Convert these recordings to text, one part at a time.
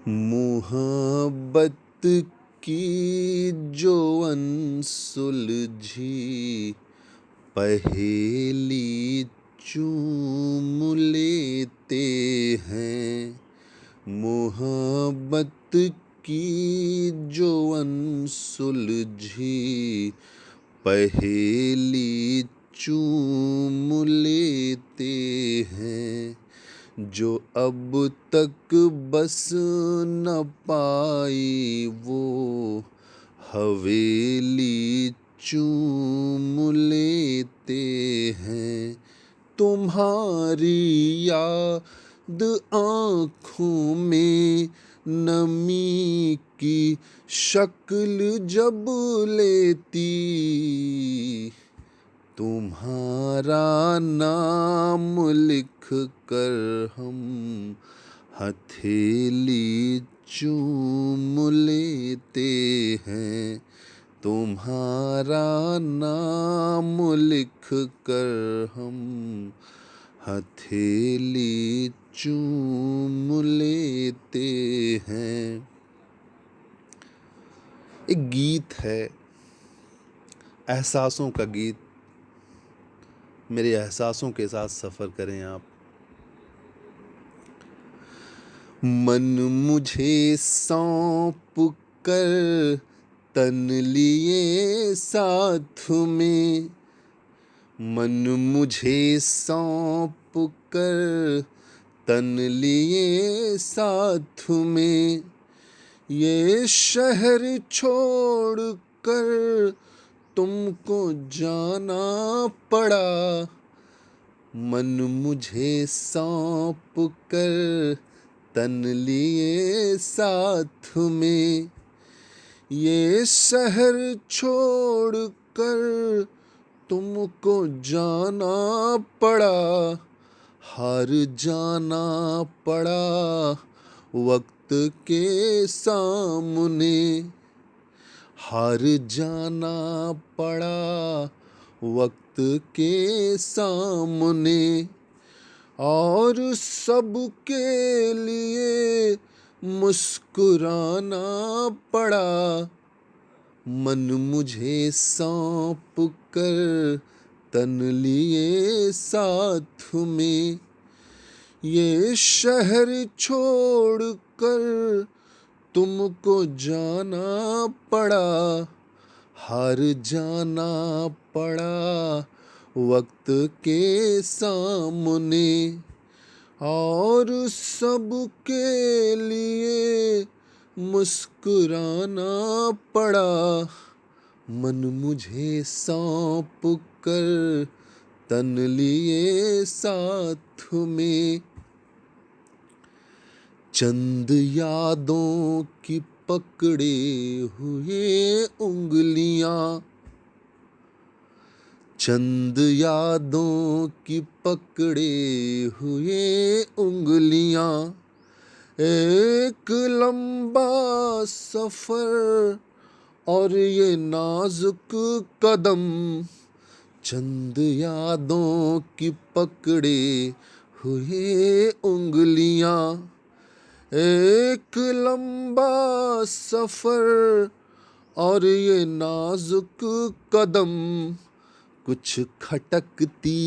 मुहब्बत की जो अनसुलझी पहेली चूम लेते हैं। मुहब्बत की जो अनसुलझी पहेली चूम लेते हैं। जो अब तक बस न पाई वो हवेली चूम लेते हैं। तुम्हारी याद आँखों में नमी की शक्ल जब लेती, तुम्हारा नाम लिख कर हम हथेली चूम लेते हैं। तुम्हारा नाम लिख कर हम हथेली चूम लेते हैं। एक गीत है, एहसासों का गीत। मेरे एहसासों के साथ सफ़र करें आप। मन मुझे सौंप कर तन लिए साथ में, मन मुझे सौंप कर तन लिए साथ में, ये शहर छोड़ कर तुमको जाना पड़ा। मन मुझे सौंप कर तन लिए साथ में, ये शहर छोड़ कर तुमको जाना पड़ा। हार जाना पड़ा वक्त के सामने, हार जाना पड़ा वक्त के सामने। और सबके लिए मुस्कुराना पड़ा। मन मुझे सौंप कर तन लिए साथ में, ये शहर छोड़ कर तुमको जाना पड़ा। हार जाना पड़ा वक्त के सामने, और सबके लिए मुस्कुराना पड़ा। मन मुझे सौंप कर तन लिए साथ में, चंद यादों की पकड़े हुए उंगलियां, चंद यादों की पकड़े हुए उंगलियां, एक लंबा सफर और ये नाजुक कदम। चंद यादों की पकड़े हुए उंगलियां, एक लंबा सफर और ये नाजुक कदम। कुछ खटकती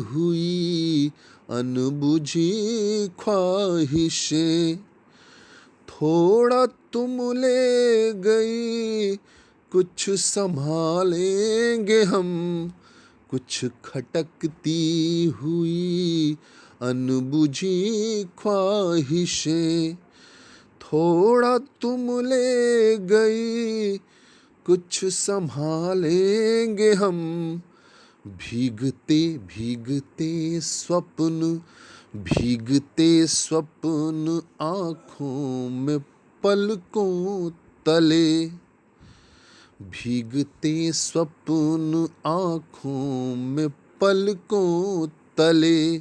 हुई अनबुझी ख्वाहिशें, थोड़ा तुम ले गई कुछ संभालेंगे हम। कुछ खटकती हुई अनबुझी ख्वाहिशें, थोड़ा तुम ले गई कुछ संभालेंगे हम। भीगते भीगते स्वप्न, भीगते स्वप्न आँखों में पलकों तले, भीगते स्वप्न आँखों में पलकों तले।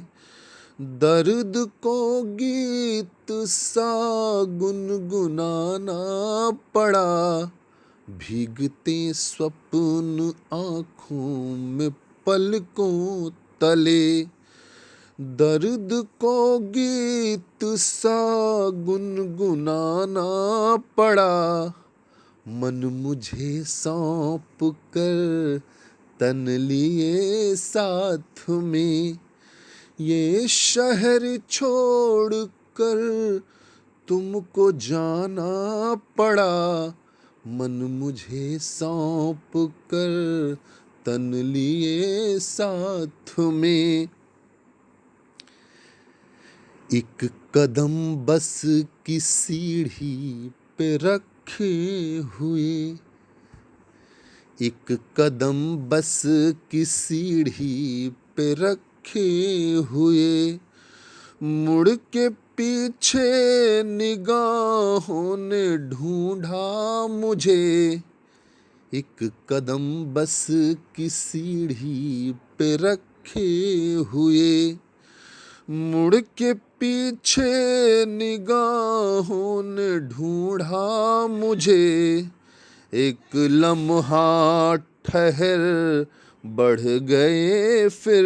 दर्द को गीत सा गुनगुनाना पड़ा। भीगते स्वप्न आँखों में पलकों तले। दर्द को गीत सा गुनगुनाना पड़ा, मन मुझे सौंप कर तन लिए साथ में, ये शहर छोड़ कर तुमको जाना पड़ा, मन मुझे सौंप कर तन लिए साथ में। एक कदम बस की सीढ़ी पे रखे हुए, एक कदम बस की सीढ़ी पे रखे हुए, मुड़ के पीछे निगाहों ने ढूंढा मुझे, एक कदम बस की सीढ़ी पे रखे हुए, मुड़ के पीछे निगाहों ने ढूंढा मुझे, एक लम्हा ठहर बढ़ गए फिर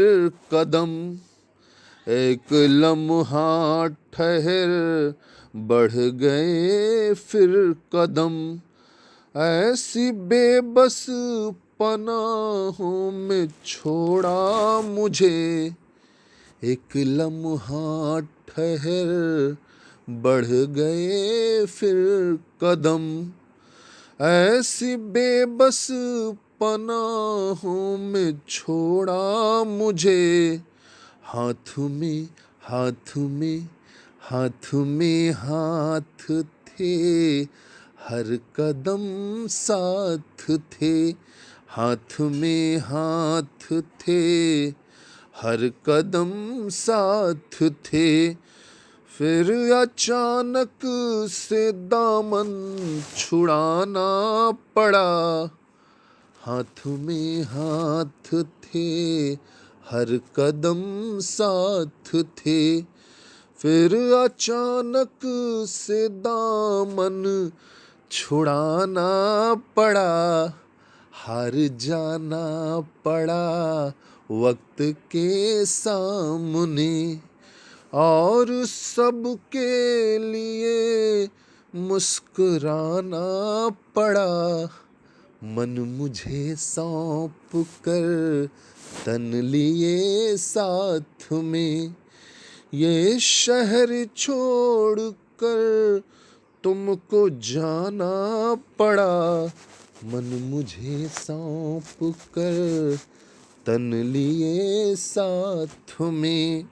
कदम, एक लम्हा ठहर बढ़ गए फिर कदम, ऐसी बेबस पनाहों में छोड़ा मुझे, एक लम्हा ठहर बढ़ गए फिर कदम, ऐसी बेबस पनाहों में छोड़ा मुझे, हाथ में हाथ में हाथ में हाथ थे, हर कदम साथ थे, हाथ में हाथ थे, हर कदम साथ थे, फिर अचानक से दामन छुड़ाना पड़ा, हाथ में हाथ थे, हर कदम साथ थे, फिर अचानक से दामन छुड़ाना पड़ा, हार जाना पड़ा वक्त के सामने, और सबके लिए मुस्कुराना पड़ा, मन मुझे सौंप कर तन लिए साथ में, ये शहर छोड़ कर तुमको जाना पड़ा, मन मुझे सौंप कर तन लिए साथ में।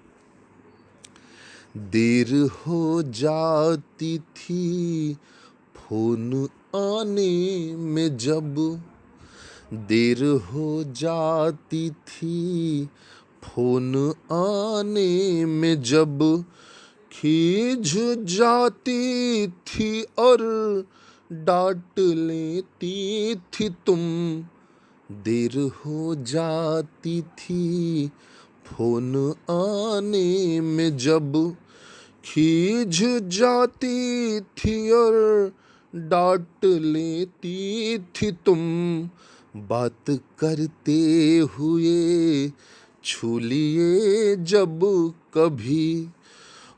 देर हो जाती थी फोन आने में जब, देर हो जाती थी फोन आने में जब, खींच जाती थी और डांट लेती थी तुम, देर हो जाती थी फोन आने में जब, खींच जाती थी और डांट लेती थी तुम, बात करते हुए छू लिए जब कभी,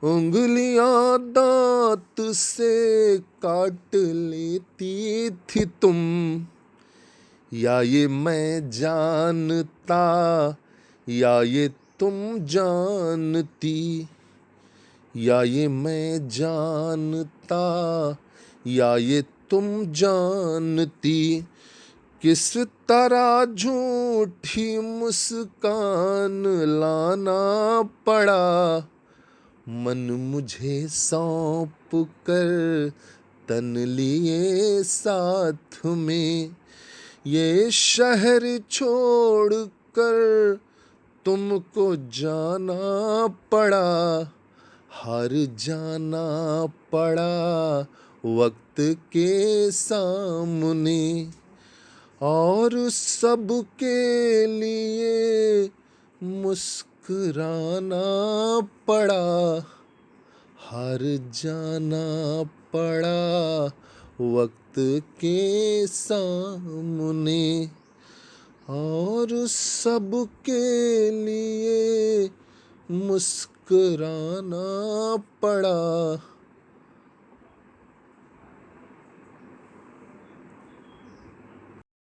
उंगलियां दांत से काट लेती थी तुम, या ये मैं जानता या ये तुम जानती, या ये मैं जानता या ये तुम जानती, किस तरह झूठी मुस्कान लाना पड़ा, मन मुझे सौंप कर तन लिए साथ में, ये शहर छोड़ कर तुमको जाना पड़ा, हार जाना पड़ा वक्त के सामने, और सबके लिए मुस्कुराना पड़ा, हार जाना पड़ा वक्त के सामने, और सबके लिए मुस्कुराना पड़ा।